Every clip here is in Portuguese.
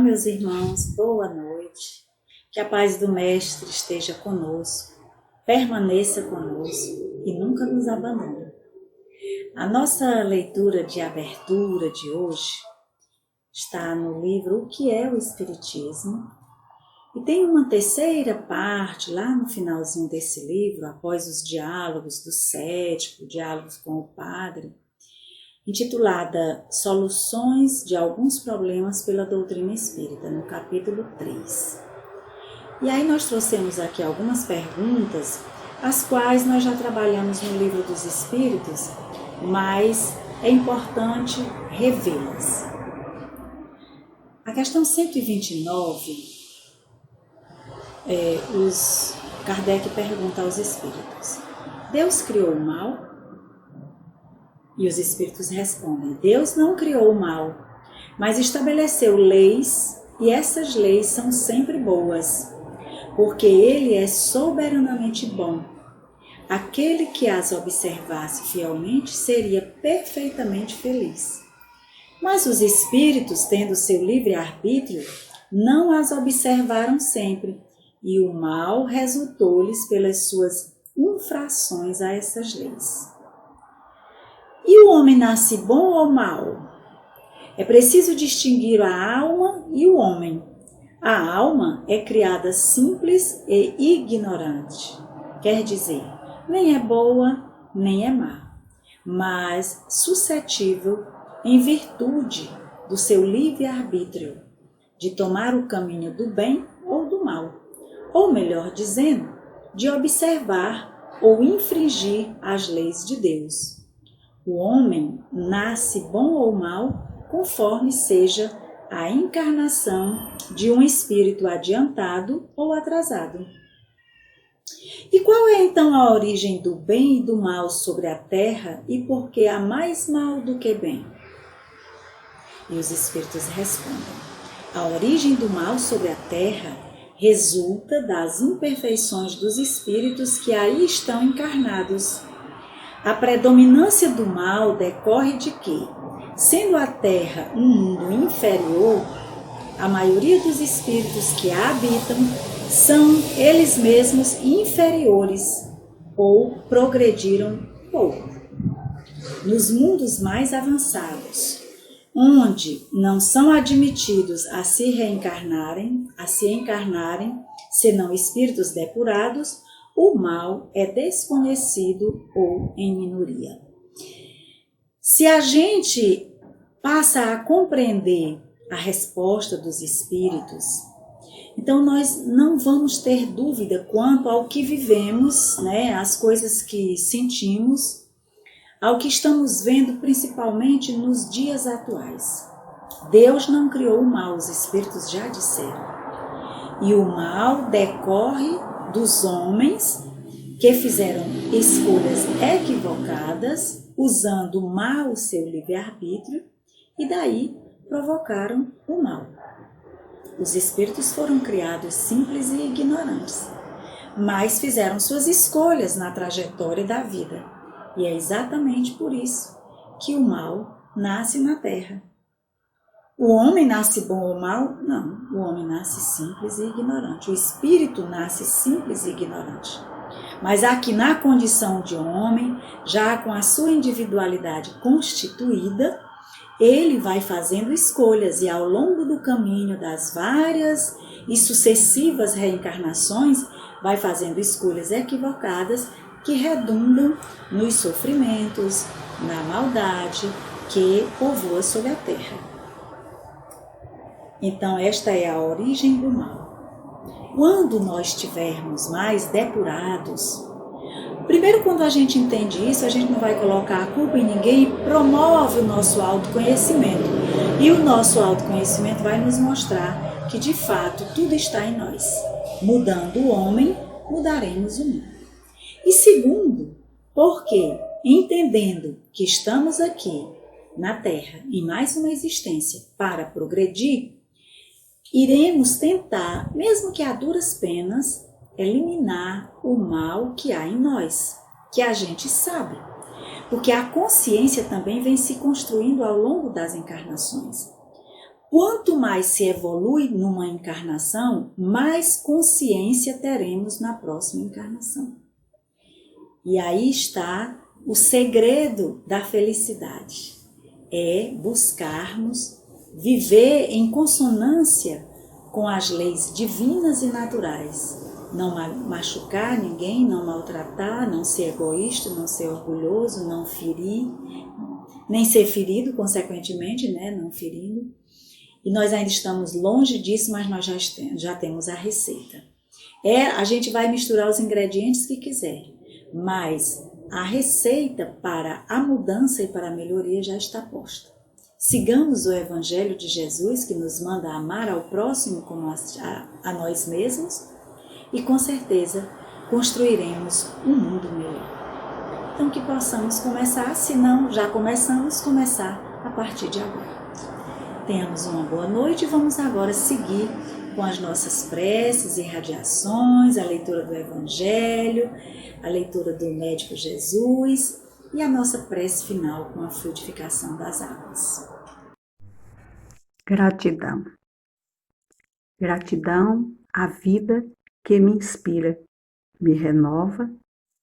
meus irmãos, boa noite. Que a paz do Mestre esteja conosco, permaneça conosco e nunca nos abandone. A nossa leitura de abertura de hoje está no livro O que é o Espiritismo, e tem uma terceira parte lá no finalzinho desse livro, após os diálogos do cético, diálogos com o padre, intitulada Soluções de alguns problemas pela doutrina espírita, no capítulo 3. E aí nós trouxemos aqui algumas perguntas, as quais nós já trabalhamos no livro dos Espíritos, mas é importante revê-las. A questão 129, Kardec pergunta aos Espíritos: Deus criou o mal? E os Espíritos respondem: Deus não criou o mal, mas estabeleceu leis, e essas leis são sempre boas, porque Ele é soberanamente bom. Aquele que as observasse fielmente seria perfeitamente feliz. Mas os Espíritos, tendo seu livre-arbítrio, não as observaram sempre, e o mal resultou-lhes pelas suas infrações a essas leis. E o homem nasce bom ou mau? É preciso distinguir a alma e o homem. A alma é criada simples e ignorante, quer dizer, nem é boa, nem é má, mas suscetível, em virtude do seu livre-arbítrio, de tomar o caminho do bem ou do mal, ou melhor dizendo, de observar ou infringir as leis de Deus. O homem nasce bom ou mal conforme seja a encarnação de um espírito adiantado ou atrasado. E qual é então a origem do bem e do mal sobre a terra e por que há mais mal do que bem? E os Espíritos respondem: a origem do mal sobre a terra resulta das imperfeições dos espíritos que aí estão encarnados. A predominância do mal decorre de que, sendo a Terra um mundo inferior, a maioria dos espíritos que a habitam são eles mesmos inferiores ou progrediram pouco. Nos mundos mais avançados, onde não são admitidos a se encarnarem, senão espíritos depurados, o mal é desconhecido ou em minoria. Se a gente passa a compreender a resposta dos espíritos, então nós não vamos ter dúvida quanto ao que vivemos, as coisas que sentimos, ao que estamos vendo principalmente nos dias atuais. Deus não criou o mal, os espíritos já disseram. E o mal decorre dos homens que fizeram escolhas equivocadas, usando mal o seu livre-arbítrio, e daí provocaram o mal. Os espíritos foram criados simples e ignorantes, mas fizeram suas escolhas na trajetória da vida. E é exatamente por isso que o mal nasce na terra. O homem nasce bom ou mal? Não, o homem nasce simples e ignorante. O espírito nasce simples e ignorante. Mas aqui na condição de homem, já com a sua individualidade constituída, ele vai fazendo escolhas e ao longo do caminho das várias e sucessivas reencarnações, vai fazendo escolhas equivocadas que redundam nos sofrimentos, na maldade que povoa sobre a terra. Então, esta é a origem do mal. Quando nós estivermos mais depurados, primeiro, quando a gente entende isso, a gente não vai colocar a culpa em ninguém e promove o nosso autoconhecimento. E o nosso autoconhecimento vai nos mostrar que, de fato, tudo está em nós. Mudando o homem, mudaremos o mundo. E segundo, porque, entendendo que estamos aqui na Terra, em mais uma existência, para progredir, iremos tentar, mesmo que a duras penas, eliminar o mal que há em nós, que a gente sabe. Porque a consciência também vem se construindo ao longo das encarnações. Quanto mais se evolui numa encarnação, mais consciência teremos na próxima encarnação. E aí está o segredo da felicidade. É buscarmos viver em consonância com as leis divinas e naturais. Não machucar ninguém, não maltratar, não ser egoísta, não ser orgulhoso, não ferir, nem ser ferido, consequentemente, né? Não ferindo. E nós ainda estamos longe disso, mas nós já temos a receita. A gente vai misturar os ingredientes que quiser, mas a receita para a mudança e para a melhoria já está posta. Sigamos o Evangelho de Jesus, que nos manda amar ao próximo como a nós mesmos, e com certeza construiremos um mundo melhor. Então que possamos começar, se não já começamos, começar a partir de agora. Tenhamos uma boa noite e vamos agora seguir com as nossas preces e radiações, a leitura do Evangelho, a leitura do Médico Jesus e a nossa prece final com a frutificação das águas. Gratidão. Gratidão à vida que me inspira, me renova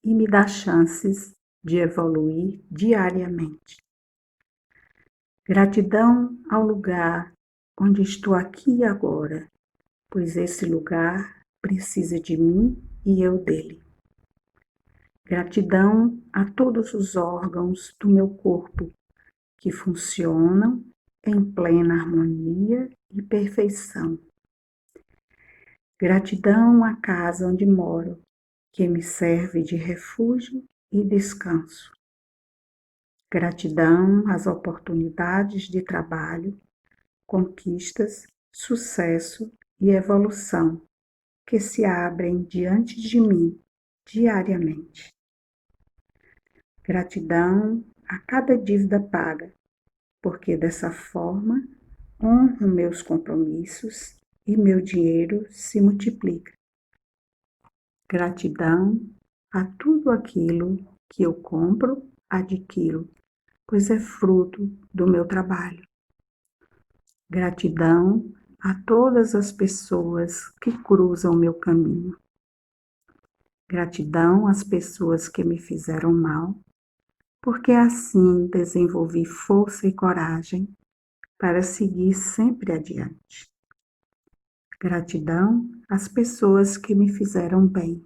e me dá chances de evoluir diariamente. Gratidão ao lugar onde estou aqui e agora, pois esse lugar precisa de mim e eu dele. Gratidão a todos os órgãos do meu corpo que funcionam em plena harmonia e perfeição. Gratidão à casa onde moro, que me serve de refúgio e descanso. Gratidão às oportunidades de trabalho, conquistas, sucesso e evolução que se abrem diante de mim diariamente. Gratidão a cada dívida paga, porque dessa forma honro meus compromissos e meu dinheiro se multiplica. Gratidão a tudo aquilo que eu compro, adquiro, pois é fruto do meu trabalho. Gratidão a todas as pessoas que cruzam meu caminho. Gratidão às pessoas que me fizeram mal, porque assim desenvolvi força e coragem para seguir sempre adiante. Gratidão às pessoas que me fizeram bem,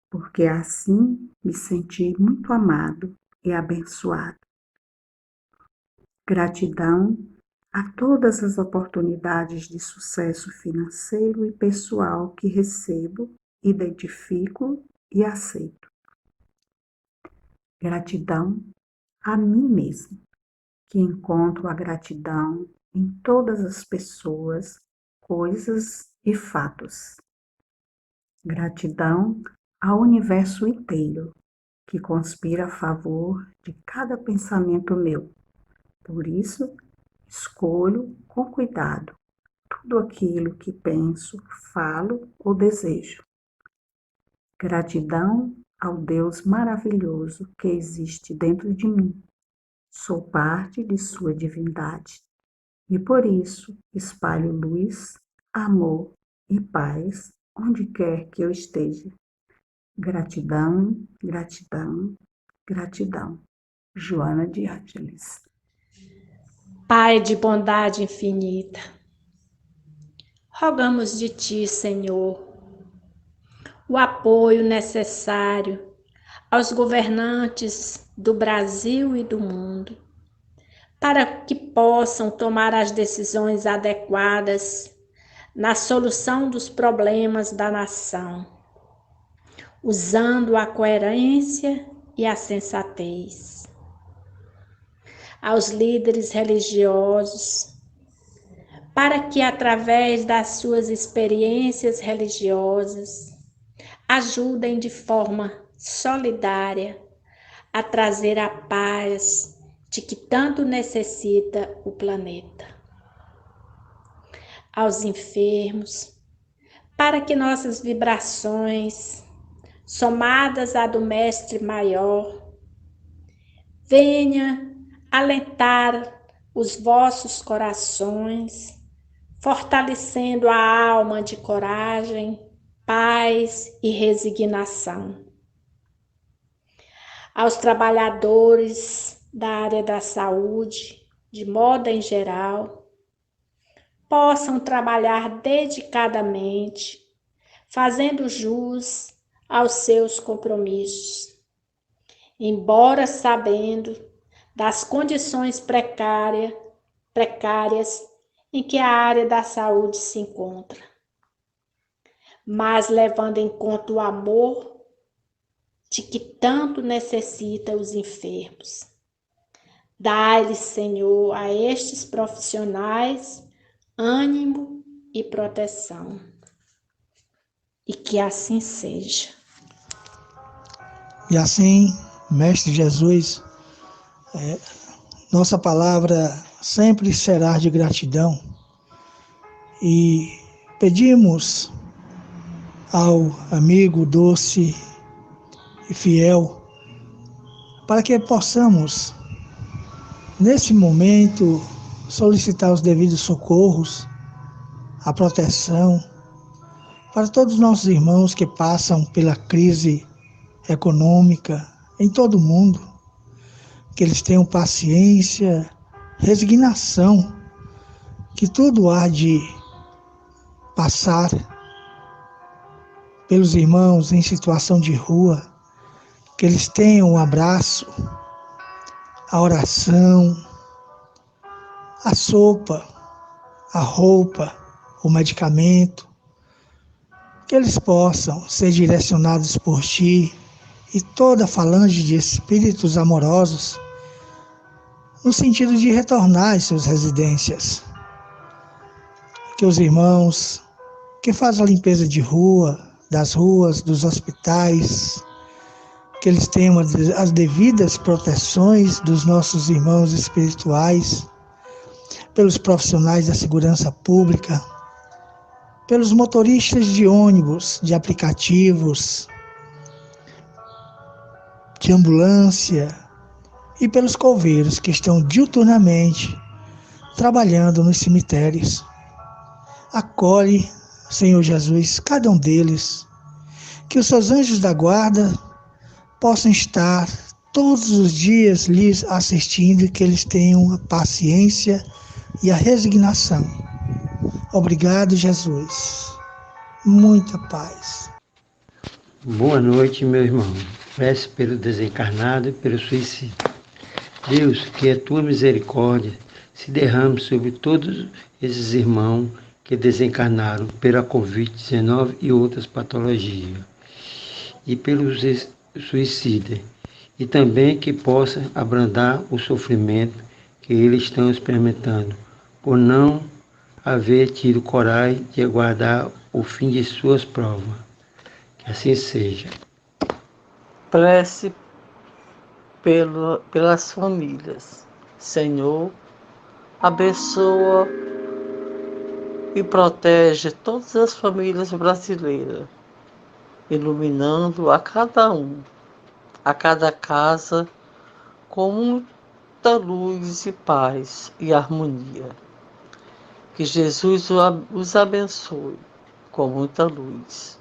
porque assim me senti muito amado e abençoado. Gratidão a todas as oportunidades de sucesso financeiro e pessoal que recebo, identifico e aceito. Gratidão a mim mesmo, que encontro a gratidão em todas as pessoas, coisas e fatos. Gratidão ao universo inteiro, que conspira a favor de cada pensamento meu. Por isso, escolho com cuidado tudo aquilo que penso, falo ou desejo. Gratidão ao Deus maravilhoso que existe dentro de mim. Sou parte de sua divindade e por isso espalho luz, amor e paz onde quer que eu esteja. Gratidão, gratidão, gratidão. Joana de Ângeles. Pai de bondade infinita, rogamos de Ti, Senhor, o apoio necessário aos governantes do Brasil e do mundo, para que possam tomar as decisões adequadas na solução dos problemas da nação, usando a coerência e a sensatez. Aos líderes religiosos, para que através das suas experiências religiosas ajudem de forma solidária a trazer a paz de que tanto necessita o planeta. Aos enfermos, para que nossas vibrações, somadas à do Mestre Maior, venha alentar os vossos corações fortalecendo a alma de coragem, paz e resignação. Aos trabalhadores da área da saúde, de modo em geral, possam trabalhar dedicadamente, fazendo jus aos seus compromissos, embora sabendo das condições precárias em que a área da saúde se encontra, mas levando em conta o amor de que tanto necessitam os enfermos. Dai-lhes, Senhor, a estes profissionais ânimo e proteção. E que assim seja. E assim, Mestre Jesus, nossa palavra sempre será de gratidão e pedimos ao amigo doce e fiel para que possamos, nesse momento, solicitar os devidos socorros, a proteção para todos os nossos irmãos que passam pela crise econômica em todo o mundo, que eles tenham paciência, resignação, que tudo há de passar. Pelos irmãos em situação de rua, que eles tenham um abraço, a oração, a sopa, a roupa, o medicamento, que eles possam ser direcionados por Ti e toda a falange de espíritos amorosos no sentido de retornar às suas residências. Que os irmãos que fazem a limpeza de rua, das ruas, dos hospitais, que eles tenham as devidas proteções dos nossos irmãos espirituais, pelos profissionais da segurança pública, pelos motoristas de ônibus, de aplicativos, de ambulância e pelos coveiros que estão diuturnamente trabalhando nos cemitérios. Acolhe, Senhor Jesus, cada um deles, que os seus anjos da guarda possam estar todos os dias lhes assistindo e que eles tenham a paciência e a resignação. Obrigado, Jesus. Muita paz. Boa noite, meu irmão. Peço pelo desencarnado e pelo suicídio. Deus, que a tua misericórdia se derrame sobre todos esses irmãos que desencarnaram pela Covid-19 e outras patologias, e pelos suicidas, e também que possa abrandar o sofrimento que eles estão experimentando, por não haver tido coragem de aguardar o fim de suas provas. Que assim seja. Prece pelas famílias. Senhor, abençoa e protege todas as famílias brasileiras, iluminando a cada um, a cada casa, com muita luz e paz e harmonia. Que Jesus os abençoe com muita luz.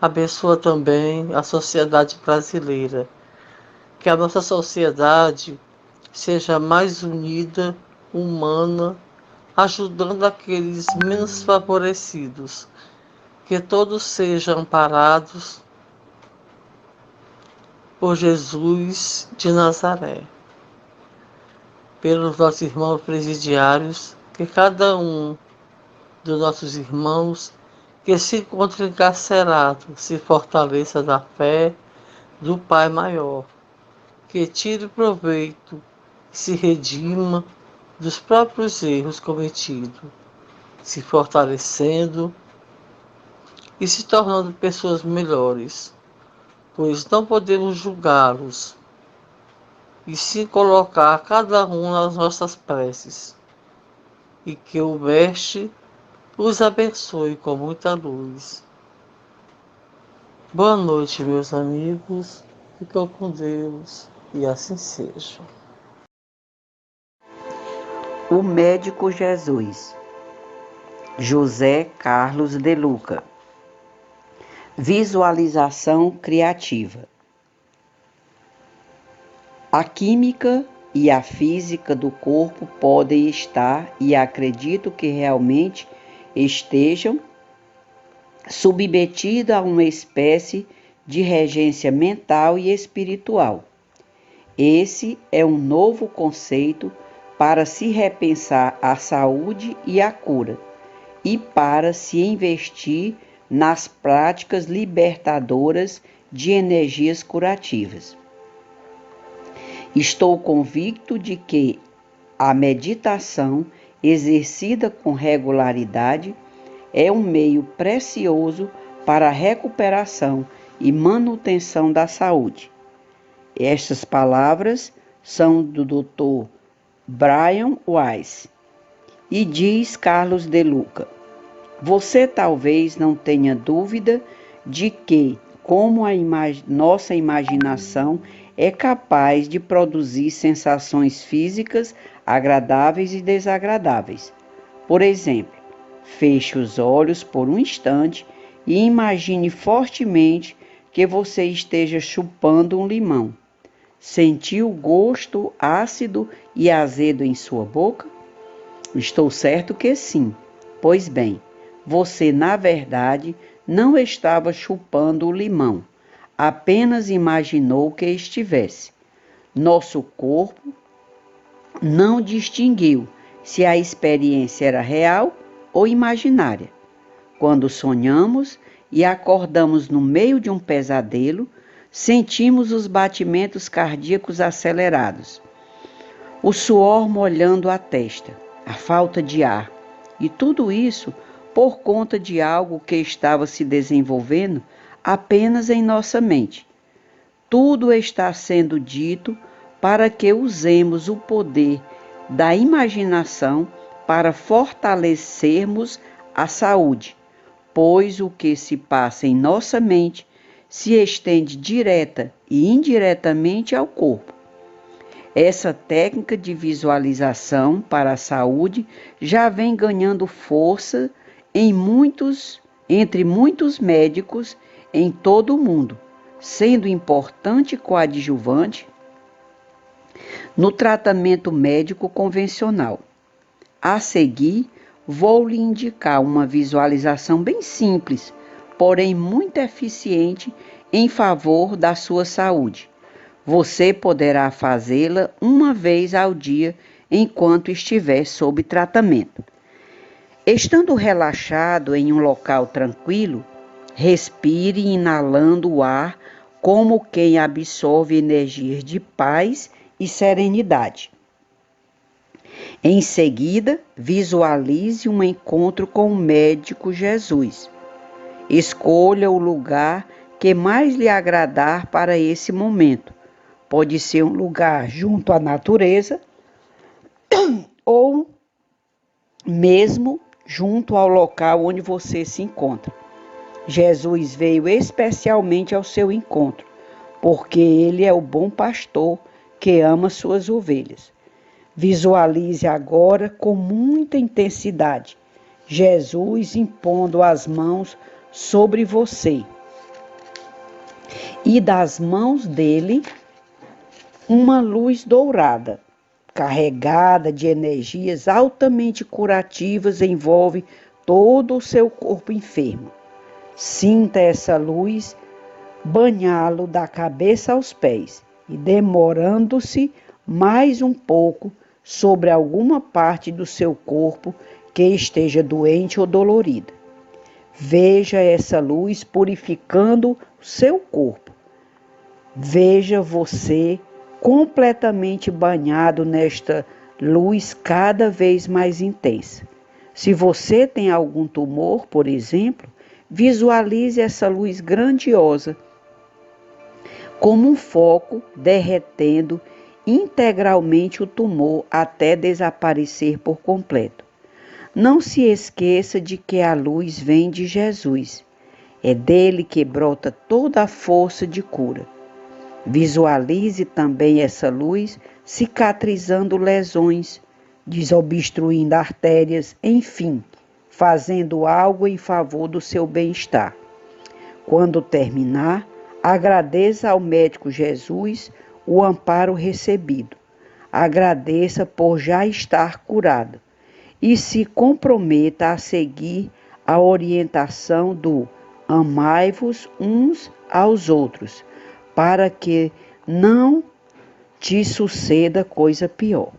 Abençoa também a sociedade brasileira, que a nossa sociedade seja mais unida, humana, ajudando aqueles menos favorecidos, que todos sejam amparados por Jesus de Nazaré. Pelos nossos irmãos presidiários, que cada um dos nossos irmãos que se encontra encarcerado se fortaleça na fé do Pai maior, que tire proveito e se redima dos próprios erros cometidos, se fortalecendo e se tornando pessoas melhores, pois não podemos julgá-los, e sim colocar cada um nas nossas preces, e que o Mestre os abençoe com muita luz. Boa noite, meus amigos, fiquem com Deus, e assim seja. O médico Jesus. José Carlos de Luca. Visualização criativa. A química e a física do corpo podem estar, e acredito que realmente estejam, submetidas a uma espécie de regência mental e espiritual. Esse é um novo conceito para se repensar a saúde e a cura, e para se investir nas práticas libertadoras de energias curativas. Estou convicto de que a meditação exercida com regularidade é um meio precioso para a recuperação e manutenção da saúde. Estas palavras são do Dr. Brian Weiss. E diz Carlos de Luca: você talvez não tenha dúvida de que, como nossa imaginação é capaz de produzir sensações físicas agradáveis e desagradáveis. Por exemplo, feche os olhos por um instante e imagine fortemente que você esteja chupando um limão. Sentiu o gosto ácido e azedo em sua boca? Estou certo que sim. Pois bem, você, na verdade, não estava chupando o limão, apenas imaginou que estivesse. Nosso corpo não distinguiu se a experiência era real ou imaginária. Quando sonhamos e acordamos no meio de um pesadelo, sentimos os batimentos cardíacos acelerados, o suor molhando a testa, a falta de ar, e tudo isso por conta de algo que estava se desenvolvendo apenas em nossa mente. Tudo está sendo dito para que usemos o poder da imaginação para fortalecermos a saúde, pois o que se passa em nossa mente se estende direta e indiretamente ao corpo. Essa técnica de visualização para a saúde já vem ganhando força entre muitos médicos em todo o mundo, sendo importante coadjuvante no tratamento médico convencional. A seguir, vou lhe indicar uma visualização bem simples, porém muito eficiente em favor da sua saúde. Você poderá fazê-la uma vez ao dia enquanto estiver sob tratamento. Estando relaxado em um local tranquilo, respire inalando o ar como quem absorve energias de paz e serenidade. Em seguida, visualize um encontro com o médico Jesus. Escolha o lugar que mais lhe agradar para esse momento. Pode ser um lugar junto à natureza ou mesmo junto ao local onde você se encontra. Jesus veio especialmente ao seu encontro, porque ele é o bom pastor que ama suas ovelhas. Visualize agora com muita intensidade Jesus impondo as mãos sobre você e das mãos dele uma luz dourada, carregada de energias altamente curativas, envolve todo o seu corpo enfermo. Sinta essa luz banhá-lo da cabeça aos pés e, demorando-se mais um pouco, sobre alguma parte do seu corpo que esteja doente ou dolorida. Veja essa luz purificando o seu corpo. Veja você completamente banhado nesta luz cada vez mais intensa. Se você tem algum tumor, por exemplo, visualize essa luz grandiosa como um foco derretendo integralmente o tumor até desaparecer por completo. Não se esqueça de que a luz vem de Jesus. É dele que brota toda a força de cura. Visualize também essa luz cicatrizando lesões, desobstruindo artérias, enfim, fazendo algo em favor do seu bem-estar. Quando terminar, agradeça ao médico Jesus o amparo recebido. Agradeça por já estar curado e se comprometa a seguir a orientação do amai-vos uns aos outros, para que não te suceda coisa pior.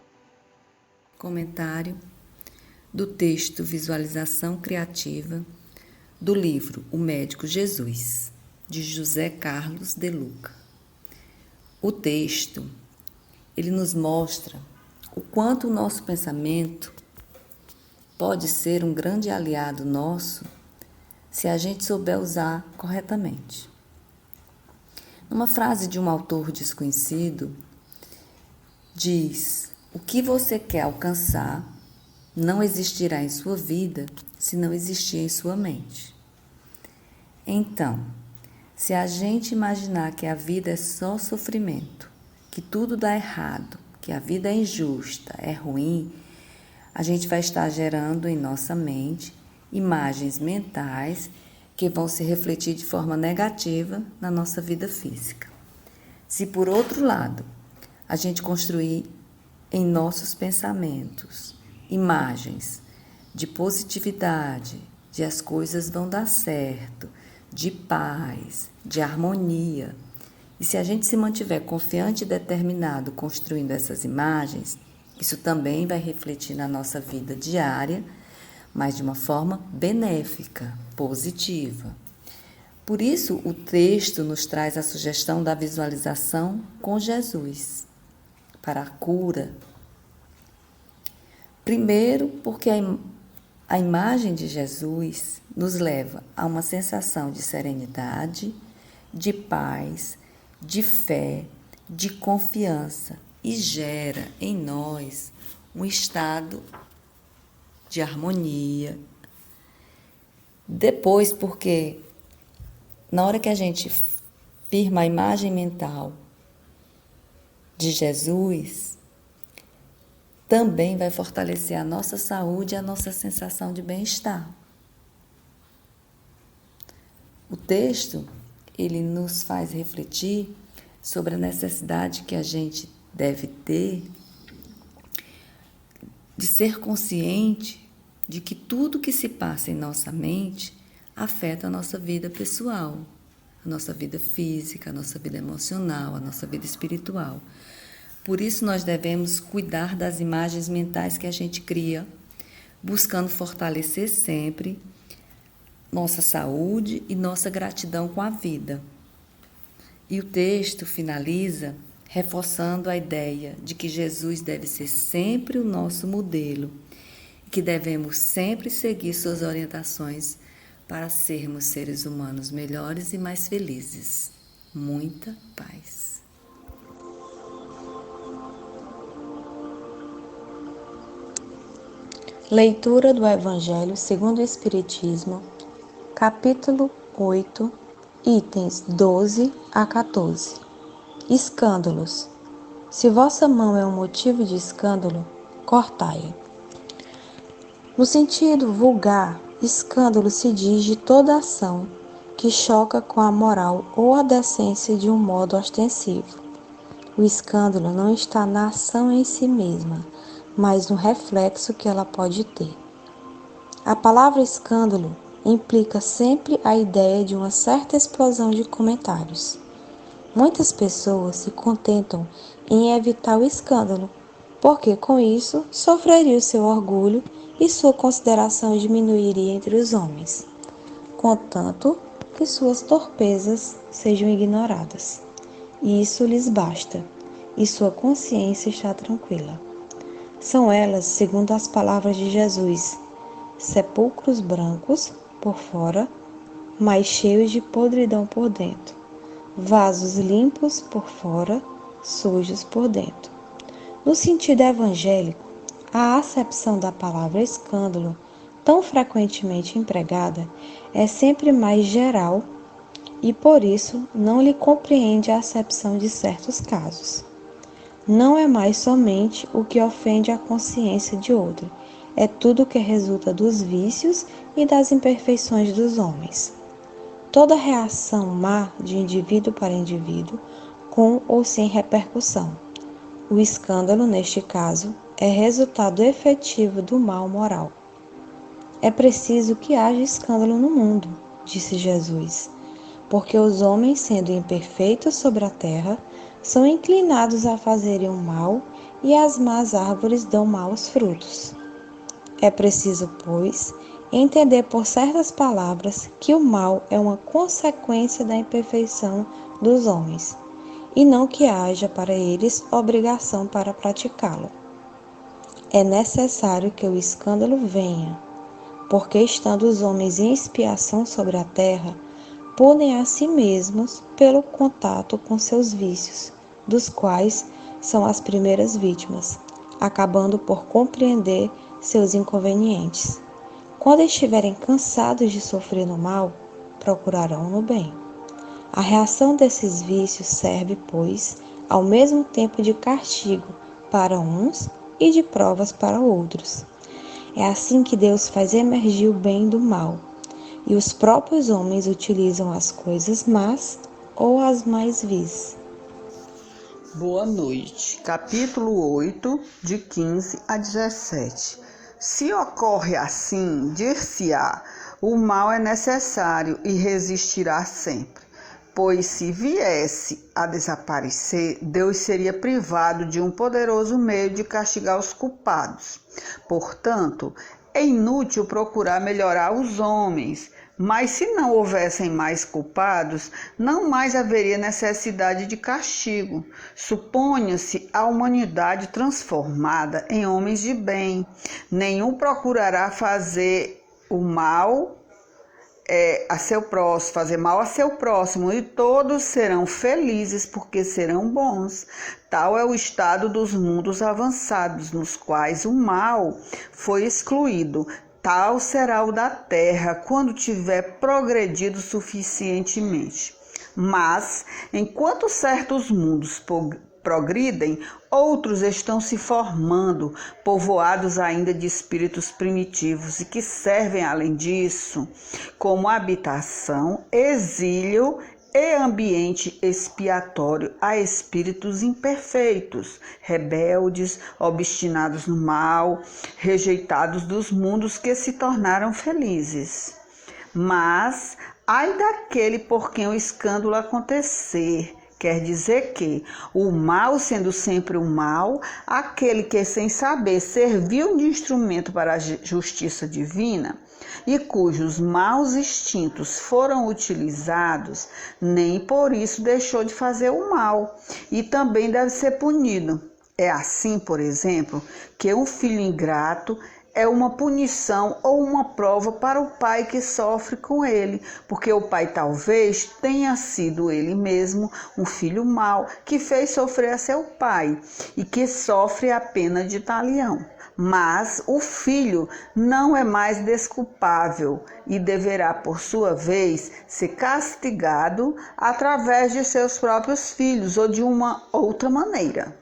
Comentário do texto Visualização Criativa do livro O Médico Jesus, de José Carlos de Luca. O texto, ele nos mostra o quanto o nosso pensamento pode ser um grande aliado nosso se a gente souber usar corretamente. Numa frase de um autor desconhecido, diz: o que você quer alcançar não existirá em sua vida se não existir em sua mente. Então, se a gente imaginar que a vida é só sofrimento, que tudo dá errado, que a vida é injusta, é ruim, a gente vai estar gerando em nossa mente imagens mentais que vão se refletir de forma negativa na nossa vida física. Se, por outro lado, a gente construir em nossos pensamentos imagens de positividade, de as coisas vão dar certo, de paz, de harmonia, e se a gente se mantiver confiante e determinado construindo essas imagens, isso também vai refletir na nossa vida diária, mas de uma forma benéfica, positiva. Por isso, o texto nos traz a sugestão da visualização com Jesus, para a cura. Primeiro, porque a imagem de Jesus nos leva a uma sensação de serenidade, de paz, de fé, de confiança e gera em nós um estado de harmonia. Depois, porque na hora que a gente firma a imagem mental de Jesus, também vai fortalecer a nossa saúde e a nossa sensação de bem-estar. O texto, ele nos faz refletir sobre a necessidade que a gente deve ter de ser consciente de que tudo que se passa em nossa mente afeta a nossa vida pessoal, a nossa vida física, a nossa vida emocional, a nossa vida espiritual. Por isso, nós devemos cuidar das imagens mentais que a gente cria, buscando fortalecer sempre nossa saúde e nossa gratidão com a vida. E o texto finaliza reforçando a ideia de que Jesus deve ser sempre o nosso modelo e que devemos sempre seguir suas orientações para sermos seres humanos melhores e mais felizes. Muita paz. Leitura do Evangelho segundo o Espiritismo, capítulo 8, itens 12 a 14. Escândalos. Se vossa mão é um motivo de escândalo, cortai-a. No sentido vulgar, escândalo se diz de toda ação que choca com a moral ou a decência de um modo ostensivo. O escândalo não está na ação em si mesma, mas no reflexo que ela pode ter. A palavra escândalo implica sempre a ideia de uma certa explosão de comentários. Muitas pessoas se contentam em evitar o escândalo, porque com isso sofreria o seu orgulho e sua consideração diminuiria entre os homens, contanto que suas torpezas sejam ignoradas. E isso lhes basta, e sua consciência está tranquila. São elas, segundo as palavras de Jesus, sepulcros brancos por fora, mas cheios de podridão por dentro, vasos limpos por fora, sujos por dentro. No sentido evangélico, a acepção da palavra escândalo, tão frequentemente empregada, é sempre mais geral e, por isso, não lhe compreende a acepção de certos casos. Não é mais somente o que ofende a consciência de outro, é tudo que resulta dos vícios e das imperfeições dos homens. Toda reação má de indivíduo para indivíduo, com ou sem repercussão. O escândalo, neste caso, é resultado efetivo do mal moral. É preciso que haja escândalo no mundo, disse Jesus, porque os homens, sendo imperfeitos sobre a terra, são inclinados a fazerem o mal e as más árvores dão maus frutos. É preciso, pois, entender por certas palavras que o mal é uma consequência da imperfeição dos homens, e não que haja para eles obrigação para praticá-lo. É necessário que o escândalo venha, porque estando os homens em expiação sobre a terra, punem a si mesmos pelo contato com seus vícios, dos quais são as primeiras vítimas, acabando por compreender seus inconvenientes. Quando estiverem cansados de sofrer no mal, procurarão no bem. A reação desses vícios serve, pois, ao mesmo tempo de castigo para uns e de provas para outros. É assim que Deus faz emergir o bem do mal, e os próprios homens utilizam as coisas más ou as mais vis. Boa noite. Capítulo 8, de 15 a 17. Se ocorre assim, dir-se-á, o mal é necessário e resistirá sempre. Pois se viesse a desaparecer, Deus seria privado de um poderoso meio de castigar os culpados. Portanto, é inútil procurar melhorar os homens, mas se não houvessem mais culpados, não mais haveria necessidade de castigo. Suponha-se a humanidade transformada em homens de bem. Nenhum procurará fazer o mal a seu próximo, fazer mal a seu próximo, e todos serão felizes porque serão bons. Tal é o estado dos mundos avançados, nos quais o mal foi excluído. Tal será o da terra quando tiver progredido suficientemente. Mas, enquanto certos mundos progridem, outros estão se formando, povoados ainda de espíritos primitivos e que servem, além disso, como habitação, exílio e ambiente expiatório a espíritos imperfeitos, rebeldes, obstinados no mal, rejeitados dos mundos que se tornaram felizes. Mas, ai daquele por quem o escândalo acontecer, quer dizer que o mal, sendo sempre o mal, aquele que sem saber serviu de instrumento para a justiça divina e cujos maus instintos foram utilizados, nem por isso deixou de fazer o mal e também deve ser punido. É assim, por exemplo, que um filho ingrato é uma punição ou uma prova para o pai que sofre com ele, porque o pai talvez tenha sido ele mesmo um filho mau que fez sofrer a seu pai e que sofre a pena de talião. Mas o filho não é mais desculpável e deverá, por sua vez, ser castigado através de seus próprios filhos ou de uma outra maneira.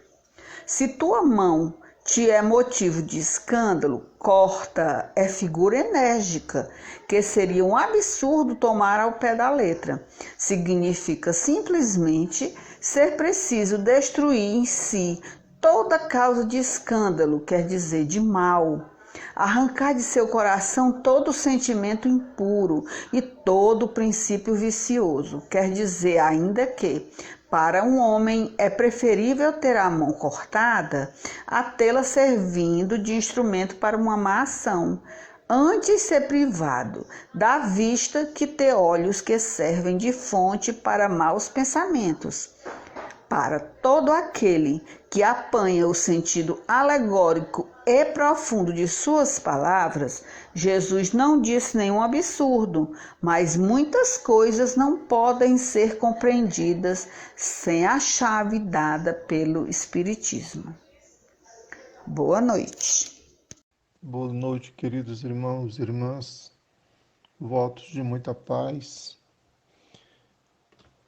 Se tua mão te é motivo de escândalo, corta, é figura enérgica, que seria um absurdo tomar ao pé da letra. Significa simplesmente ser preciso destruir em si toda causa de escândalo, quer dizer, de mal. Arrancar de seu coração todo sentimento impuro e todo princípio vicioso, quer dizer ainda que, para um homem é preferível ter a mão cortada a tê-la servindo de instrumento para uma má ação, antes ser privado da vista que ter olhos que servem de fonte para maus pensamentos. Para todo aquele que apanha o sentido alegórico e profundo de suas palavras, Jesus não disse nenhum absurdo, mas muitas coisas não podem ser compreendidas sem a chave dada pelo Espiritismo. Boa noite. Boa noite, queridos irmãos e irmãs. Votos de muita paz.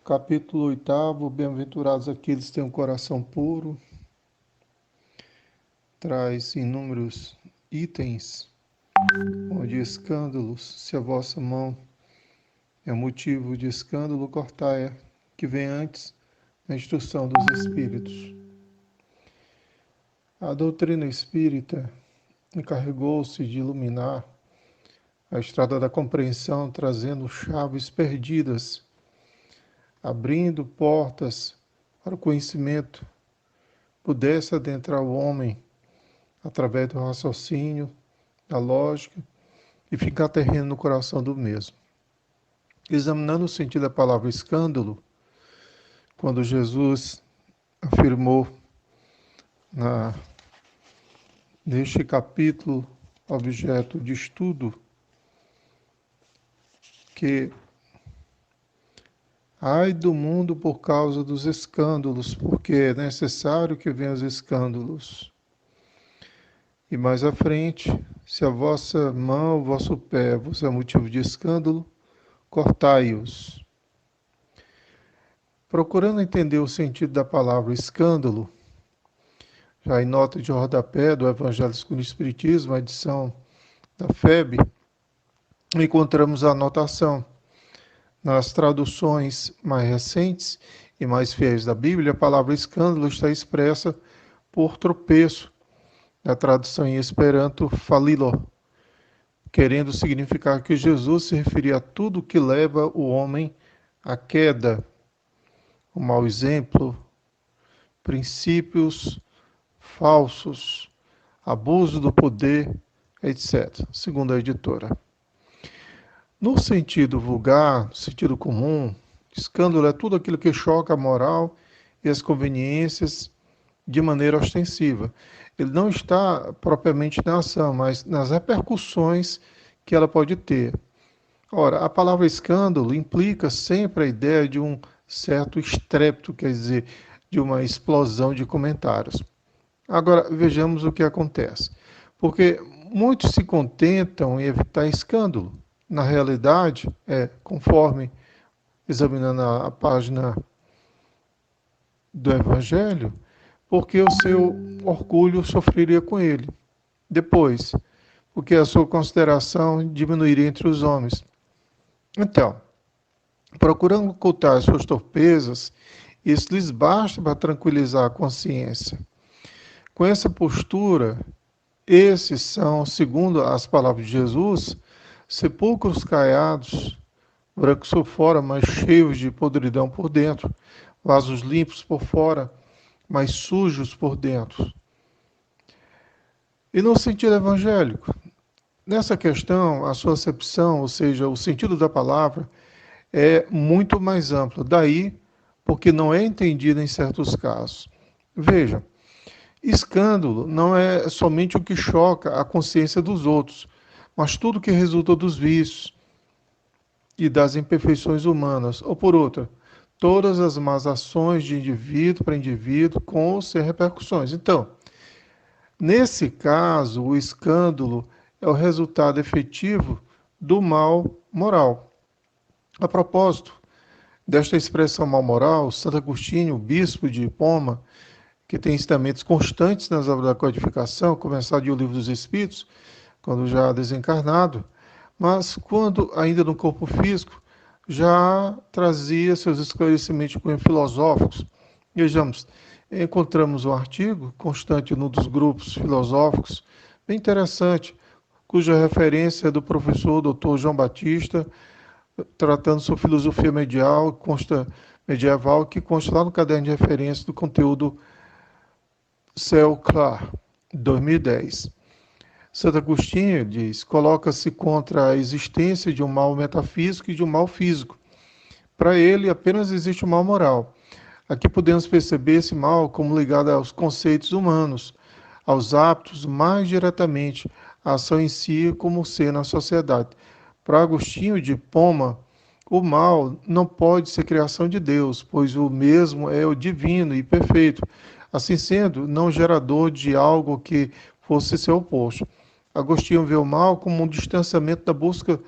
Capítulo 8, bem-aventurados aqueles que têm um coração puro, traz inúmeros itens onde escândalos, se a vossa mão é motivo de escândalo, cortai-a, que vem antes da instrução dos espíritos. A doutrina espírita encarregou-se de iluminar a estrada da compreensão, trazendo chaves perdidas, abrindo portas para o conhecimento pudesse adentrar o homem através do raciocínio, da lógica e ficar terreno no coração do mesmo. Examinando o sentido da palavra escândalo, quando Jesus afirmou neste capítulo, objeto de estudo, que ai do mundo por causa dos escândalos, porque é necessário que venham os escândalos. E mais à frente, se a vossa mão, o vosso pé vos é motivo de escândalo, cortai-os. Procurando entender o sentido da palavra escândalo, já em nota de rodapé do Evangelho segundo o Espiritismo, a edição da FEB, encontramos a anotação. Nas traduções mais recentes e mais fiéis da Bíblia, a palavra escândalo está expressa por tropeço, na tradução em Esperanto, falilo, querendo significar que Jesus se referia a tudo que leva o homem à queda, o mau exemplo, princípios falsos, abuso do poder, etc., segundo a editora. No sentido vulgar, no sentido comum, escândalo é tudo aquilo que choca a moral e as conveniências de maneira ostensiva. Ele não está propriamente na ação, mas nas repercussões que ela pode ter. Ora, a palavra escândalo implica sempre a ideia de um certo estrépito, quer dizer, de uma explosão de comentários. Agora, vejamos o que acontece. Porque muitos se contentam em evitar escândalo. Na realidade, conforme examinando a página do Evangelho, porque o seu orgulho sofreria com ele. Depois, porque a sua consideração diminuiria entre os homens. Então, procurando ocultar as suas torpezas, isso lhes basta para tranquilizar a consciência. Com essa postura, esses são, segundo as palavras de Jesus, sepulcros caiados, brancos por fora, mas cheios de podridão por dentro, vasos limpos por fora, mas sujos por dentro. E no sentido evangélico, nessa questão, a sua acepção, ou seja, o sentido da palavra, é muito mais amplo. Daí, porque não é entendida em certos casos. Veja, escândalo não é somente o que choca a consciência dos outros, mas tudo que resulta dos vícios e das imperfeições humanas, ou por outra, todas as más ações de indivíduo para indivíduo com ou sem repercussões. Então, nesse caso, o escândalo é o resultado efetivo do mal moral. A propósito desta expressão mal moral, Santo Agostinho, o bispo de Hipona, que tem ensinamentos constantes nas obras da codificação, começado do Livro dos Espíritos, quando já desencarnado, mas quando ainda no corpo físico, já trazia seus esclarecimentos filosóficos. Vejamos, encontramos um artigo constante num dos grupos filosóficos, bem interessante, cuja referência é do professor Dr. João Batista, tratando sobre filosofia medieval, que consta lá no caderno de referência do conteúdo Céu Clar, 2010. Santo Agostinho diz, coloca-se contra a existência de um mal metafísico e de um mal físico. Para ele, apenas existe um mal moral. Aqui podemos perceber esse mal como ligado aos conceitos humanos, aos hábitos, mais diretamente, a ação em si como ser na sociedade. Para Agostinho de Hipona, o mal não pode ser criação de Deus, pois o mesmo é o divino e perfeito. Assim sendo, não gerador de algo que fosse seu oposto. Agostinho vê o mal como um distanciamento da busca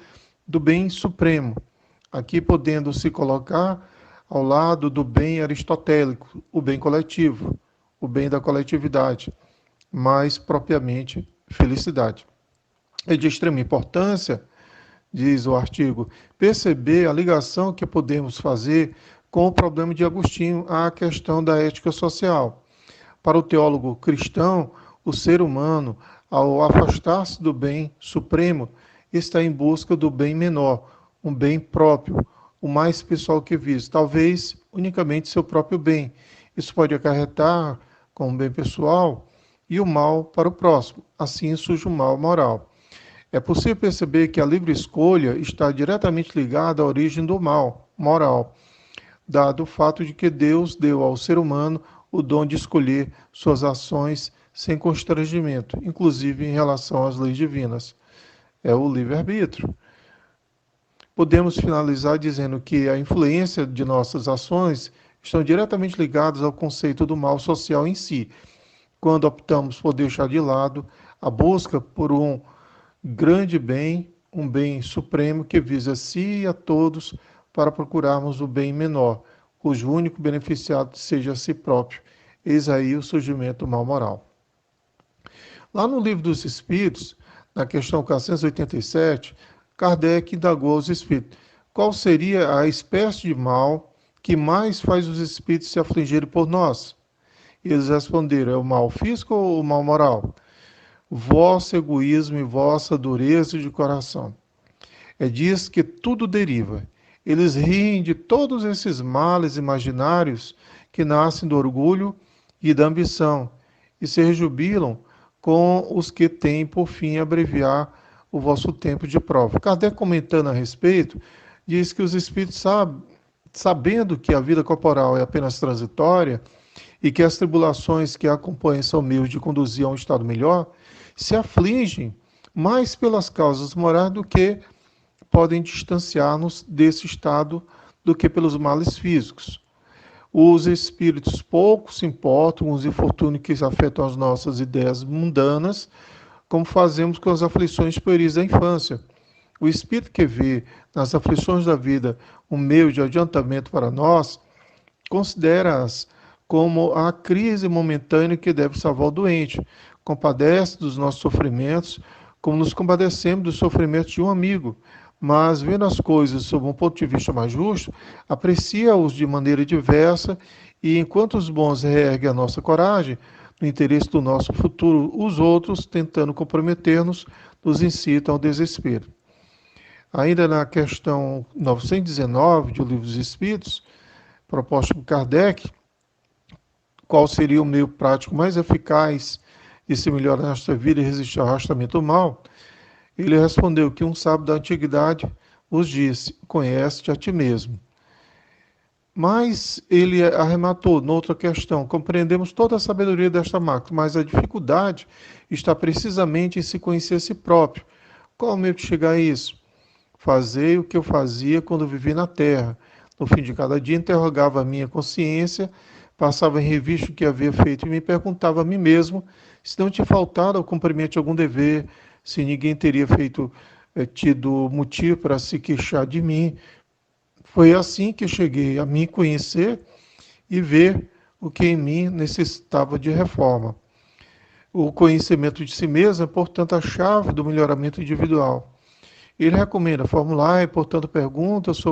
do bem supremo, aqui podendo se colocar ao lado do bem aristotélico, o bem coletivo, o bem da coletividade, mais propriamente felicidade. É de extrema importância, diz o artigo, perceber a ligação que podemos fazer com o problema de Agostinho à questão da ética social. Para o teólogo cristão, o ser humano, ao afastar-se do bem supremo, está em busca do bem menor, um bem próprio, o mais pessoal que visto, talvez unicamente seu próprio bem. Isso pode acarretar com o bem pessoal e o mal para o próximo. Assim surge o mal moral. É possível perceber que a livre escolha está diretamente ligada à origem do mal moral, dado o fato de que Deus deu ao ser humano o dom de escolher suas ações sem constrangimento, inclusive em relação às leis divinas. É o livre-arbítrio. Podemos finalizar dizendo que a influência de nossas ações estão diretamente ligadas ao conceito do mal social em si, quando optamos por deixar de lado a busca por um grande bem, um bem supremo que visa a si e a todos para procurarmos o bem menor, cujo único beneficiado seja a si próprio. Eis aí o surgimento do mal moral. Lá no Livro dos Espíritos, na questão 487, Kardec indagou aos espíritos qual seria a espécie de mal que mais faz os espíritos se afligirem por nós. E eles responderam, é o mal físico ou o mal moral? Vosso egoísmo e vossa dureza de coração. É disso que tudo deriva. Eles riem de todos esses males imaginários que nascem do orgulho e da ambição, e se rejubilam com os que têm por fim abreviar o vosso tempo de prova. Kardec, comentando a respeito, diz que os espíritos sabendo que a vida corporal é apenas transitória e que as tribulações que a acompanham são meios de conduzir a um estado melhor, se afligem mais pelas causas morais do que podem distanciar-nos desse estado do que pelos males físicos. Os espíritos pouco se importam com os infortúnios que afetam as nossas ideias mundanas, como fazemos com as aflições pueris da infância. O espírito que vê nas aflições da vida um meio de adiantamento para nós, considera-as como a crise momentânea que deve salvar o doente, compadece dos nossos sofrimentos, como nos compadecemos dos sofrimentos de um amigo, mas, vendo as coisas sob um ponto de vista mais justo, aprecia-os de maneira diversa e, enquanto os bons reerguem a nossa coragem, no interesse do nosso futuro, os outros, tentando comprometer-nos, nos incitam ao desespero. Ainda na questão 919 do Livro dos Espíritos, proposta por Kardec, qual seria o meio prático mais eficaz de se melhorar nossa vida e resistir ao arrastamento do mal, ele respondeu que um sábio da antiguidade os disse, conhece-te a ti mesmo. Mas ele arrematou noutra questão, compreendemos toda a sabedoria desta máxima, mas a dificuldade está precisamente em se conhecer a si próprio. Qual o meio de chegar a isso? Fazei o que eu fazia quando vivi na terra. No fim de cada dia interrogava a minha consciência, passava em revista o que havia feito e me perguntava a mim mesmo se não tinha faltado ao cumprimento de algum dever, se ninguém teria tido motivo para se queixar de mim. Foi assim que cheguei a me conhecer e ver o que em mim necessitava de reforma. O conhecimento de si mesmo é, portanto, a chave do melhoramento individual. Ele recomenda formular, portanto, perguntas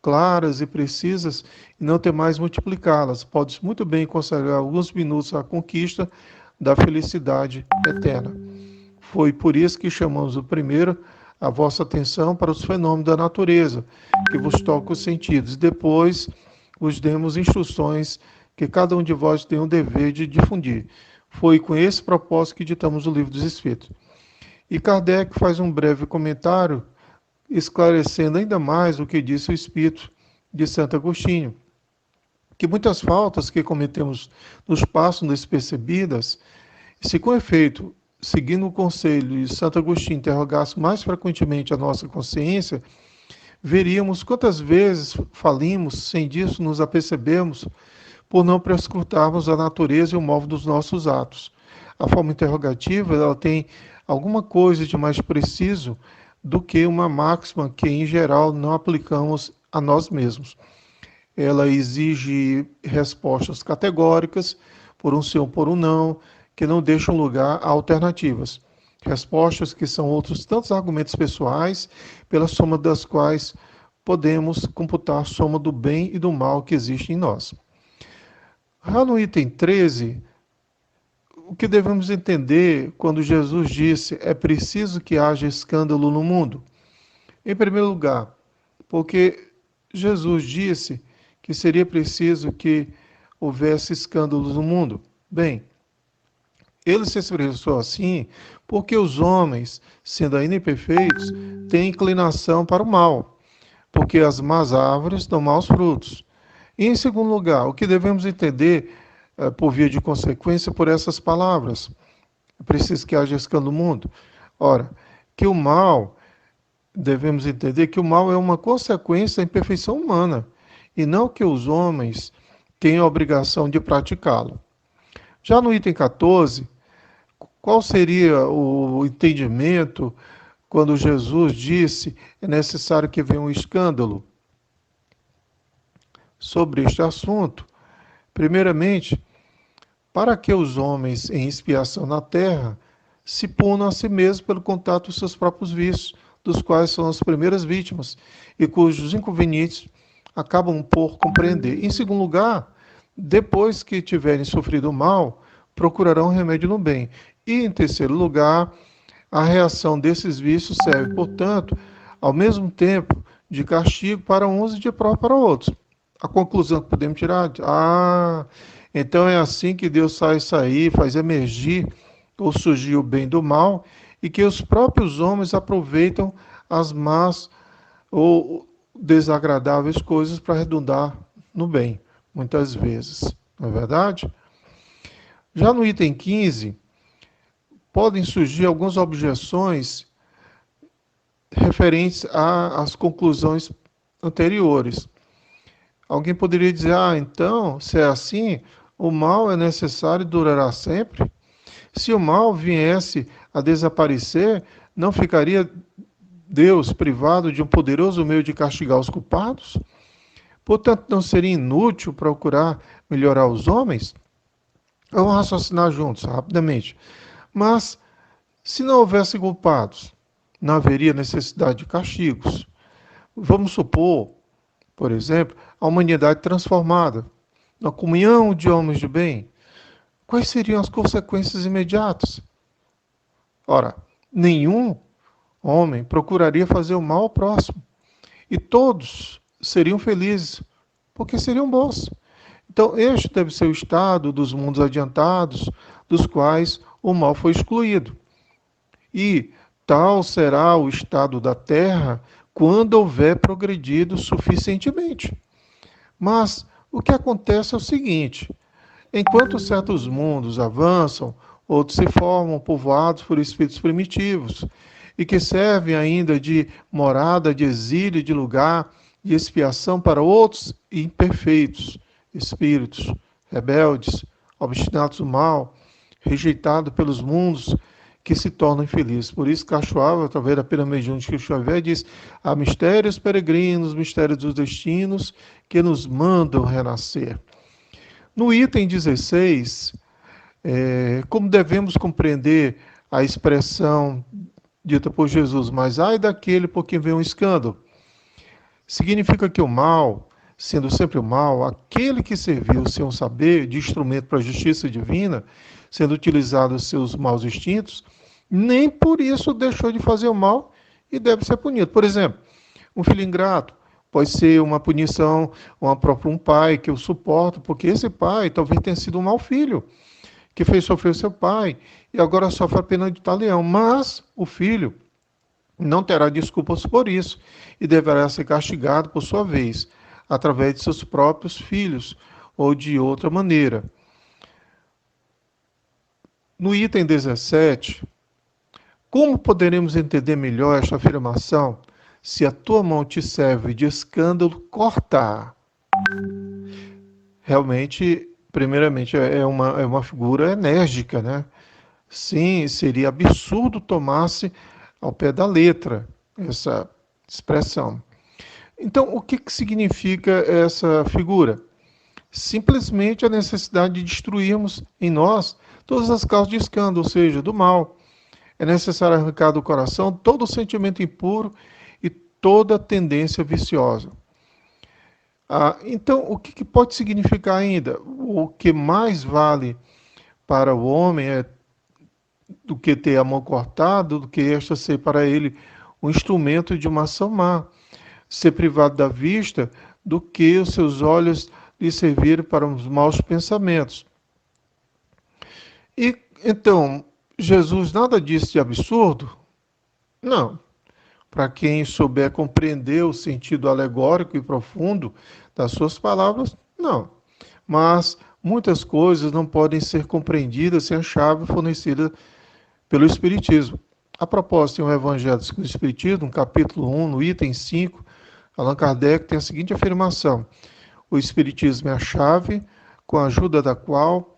claras e precisas e não ter mais multiplicá-las. Pode muito bem consagrar alguns minutos à conquista da felicidade eterna. Foi por isso que chamamos o primeiro a vossa atenção para os fenômenos da natureza, que vos tocam os sentidos. Depois vos demos instruções que cada um de vós tem o dever de difundir. Foi com esse propósito que ditamos o Livro dos Espíritos. E Kardec faz um breve comentário, esclarecendo ainda mais o que disse o Espírito de Santo Agostinho, que muitas faltas que cometemos nos passam despercebidas, se com efeito, seguindo o conselho de Santo Agostinho, interrogasse mais frequentemente a nossa consciência, veríamos quantas vezes falimos, sem disso nos apercebemos, por não prescrutarmos a natureza e o modo dos nossos atos. A forma interrogativa ela tem alguma coisa de mais preciso do que uma máxima que, em geral, não aplicamos a nós mesmos. Ela exige respostas categóricas, por um sim ou por um não, que não deixam lugar a alternativas. Respostas que são outros tantos argumentos pessoais, pela soma das quais podemos computar a soma do bem e do mal que existe em nós. Já no item 13, o que devemos entender quando Jesus disse é preciso que haja escândalo no mundo? Em primeiro lugar, porque Jesus disse que seria preciso que houvesse escândalos no mundo. Bem, ele se expressou assim porque os homens, sendo ainda imperfeitos, têm inclinação para o mal, porque as más árvores dão maus frutos. E, em segundo lugar, o que devemos entender, por via de consequência, por essas palavras? É preciso que haja escândalo no mundo. Ora, que o mal, devemos entender que o mal é uma consequência da imperfeição humana, e não que os homens tenham a obrigação de praticá-lo. Já no item 14, qual seria o entendimento quando Jesus disse é necessário que venha um escândalo? Sobre este assunto, primeiramente, para que os homens em expiação na terra se punam a si mesmos pelo contato dos seus próprios vícios, dos quais são as primeiras vítimas, e cujos inconvenientes acabam por compreender. Em segundo lugar, depois que tiverem sofrido o mal, procurarão remédio no bem. E, em terceiro lugar, a reação desses vícios serve, portanto, ao mesmo tempo de castigo para uns e de prova para outros. A conclusão que podemos tirar, então é assim que Deus faz emergir ou surgir o bem do mal, e que os próprios homens aproveitam as más ou desagradáveis coisas para redundar no bem, muitas vezes. Não é verdade? Já no item 15, podem surgir algumas objeções referentes às conclusões anteriores. Alguém poderia dizer, então, se é assim, o mal é necessário e durará sempre? Se o mal viesse a desaparecer, não ficaria Deus privado de um poderoso meio de castigar os culpados? Portanto, não seria inútil procurar melhorar os homens? Vamos raciocinar juntos, rapidamente. Mas, se não houvesse culpados, não haveria necessidade de castigos. Vamos supor, por exemplo, a humanidade transformada, na comunhão de homens de bem. Quais seriam as consequências imediatas? Ora, nenhum homem procuraria fazer o mal ao próximo. E todos seriam felizes, porque seriam bons. Então, este deve ser o estado dos mundos adiantados, dos quais o mal foi excluído. E tal será o estado da Terra quando houver progredido suficientemente. Mas o que acontece é o seguinte: enquanto certos mundos avançam, outros se formam povoados por espíritos primitivos, e que servem ainda de morada, de exílio, de lugar de expiação para outros imperfeitos, espíritos rebeldes, obstinados do mal, rejeitados pelos mundos que se tornam infelizes. Por isso, Cachoava, através da pirâmide de Chico Xavier, diz: há mistérios peregrinos, mistérios dos destinos que nos mandam renascer. No item 16, como devemos compreender a expressão dita por Jesus, mas ai daquele por quem vem um escândalo? Significa que o mal, sendo sempre o mal, aquele que serviu sem o saber de instrumento para a justiça divina, sendo utilizado os seus maus instintos, nem por isso deixou de fazer o mal e deve ser punido. Por exemplo, um filho ingrato pode ser uma punição, um pai que eu suporto, porque esse pai talvez tenha sido um mau filho, que fez sofrer o seu pai, e agora sofre a pena de talião. Mas o filho não terá desculpas por isso, e deverá ser castigado por sua vez, através de seus próprios filhos, ou de outra maneira. No item 17, como poderemos entender melhor esta afirmação? Se a tua mão te serve de escândalo, cortar. Realmente, primeiramente, é uma figura enérgica, né? Sim, seria absurdo tomar-se ao pé da letra essa expressão. Então, o que significa essa figura? Simplesmente a necessidade de destruirmos em nós todas as causas de escândalo, ou seja, do mal. é necessário arrancar do coração todo sentimento impuro e toda tendência viciosa. Então, o que pode significar ainda? O que mais vale para o homem do que ter a mão cortada, do que esta ser para ele um instrumento de uma ação má, ser privado da vista, do que os seus olhos lhe servirem para os maus pensamentos. E então, Jesus nada disse de absurdo? Não. Para quem souber compreender o sentido alegórico e profundo das suas palavras, não. Mas muitas coisas não podem ser compreendidas sem a chave fornecida pelo Espiritismo. A propósito, em um Evangelho segundo o Espiritismo, no capítulo 1, no item 5, Allan Kardec tem a seguinte afirmação: o Espiritismo é a chave com a ajuda da qual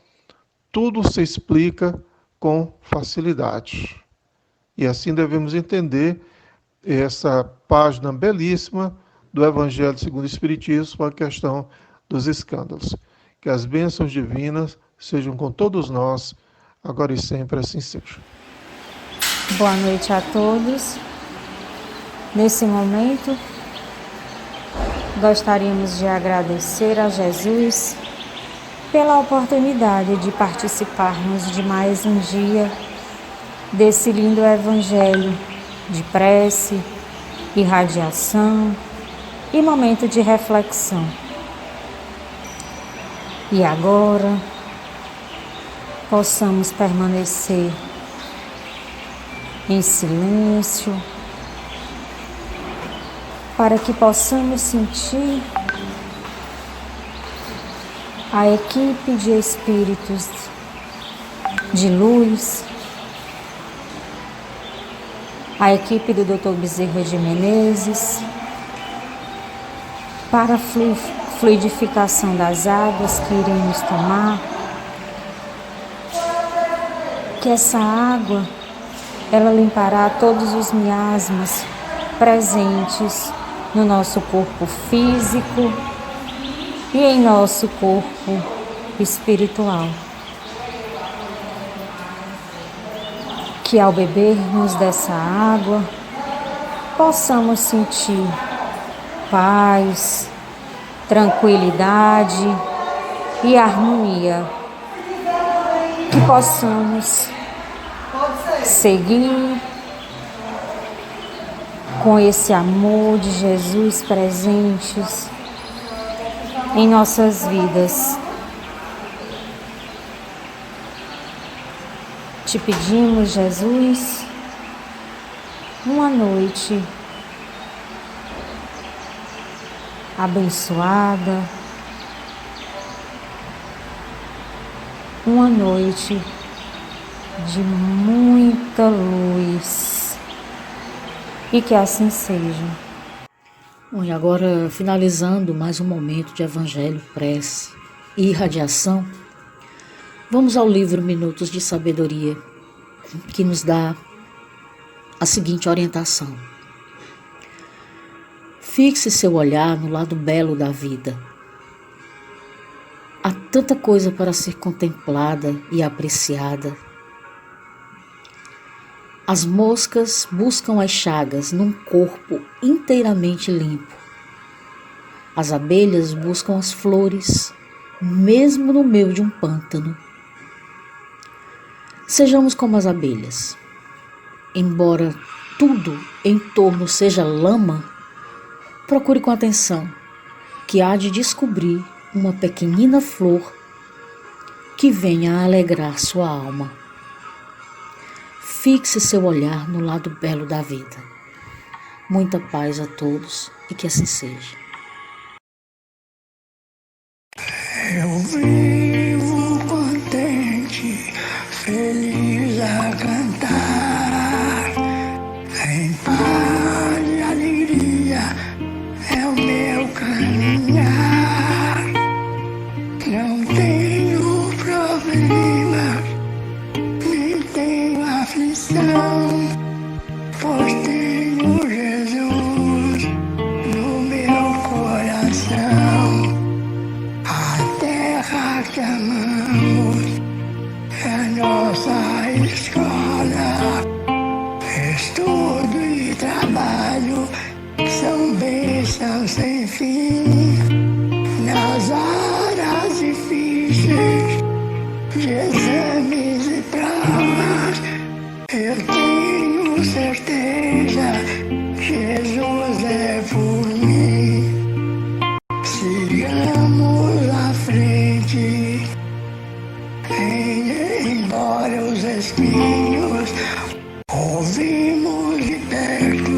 tudo se explica com facilidade. E assim devemos entender essa página belíssima do Evangelho segundo o Espiritismo, a questão dos escândalos. Que as bênçãos divinas sejam com todos nós, agora e sempre assim seja. Boa noite a todos. Nesse momento, gostaríamos de agradecer a Jesus pela oportunidade de participarmos de mais um dia desse lindo Evangelho de prece, irradiação e momento de reflexão. E agora, possamos permanecer em silêncio, para que possamos sentir a equipe de espíritos de luz, a equipe do Dr. Bezerra de Menezes, para a fluidificação das águas que iremos tomar, que essa água ela limpará todos os miasmas presentes no nosso corpo físico e em nosso corpo espiritual. Que ao bebermos dessa água, possamos sentir paz, tranquilidade e harmonia. Que possamos seguir com esse amor de Jesus presentes em nossas vidas. Te pedimos, Jesus, uma noite abençoada, uma noite de muita luz, e que assim seja. Bom, e agora, finalizando mais um momento de Evangelho, prece e irradiação, vamos ao livro Minutos de Sabedoria, que nos dá a seguinte orientação: fixe seu olhar no lado belo da vida. Há tanta coisa para ser contemplada e apreciada. As moscas buscam as chagas num corpo inteiramente limpo. As abelhas buscam as flores, mesmo no meio de um pântano. Sejamos como as abelhas. Embora tudo em torno seja lama, procure com atenção, que há de descobrir uma pequenina flor que venha a alegrar sua alma. Fixe seu olhar no lado belo da vida. Muita paz a todos e que assim seja. Eu vivo contente, feliz a cantar, em paz e alegria é o meu caminhar. Não tenho problemas, nem tenho aflição, pois tenho Jesus no meu coração. A terra que amamos é nossa escola. trabalho são bênçãos sem fim. Nas horas difíceis de exames e provas, eu tenho certeza, Jesus é por mim. Sigamos à frente, embora os espinhos ouvimos de perto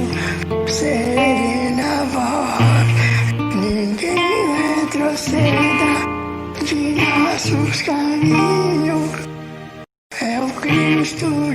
serena voz. Ninguém retroceda de nossos caminhos, é o Cristo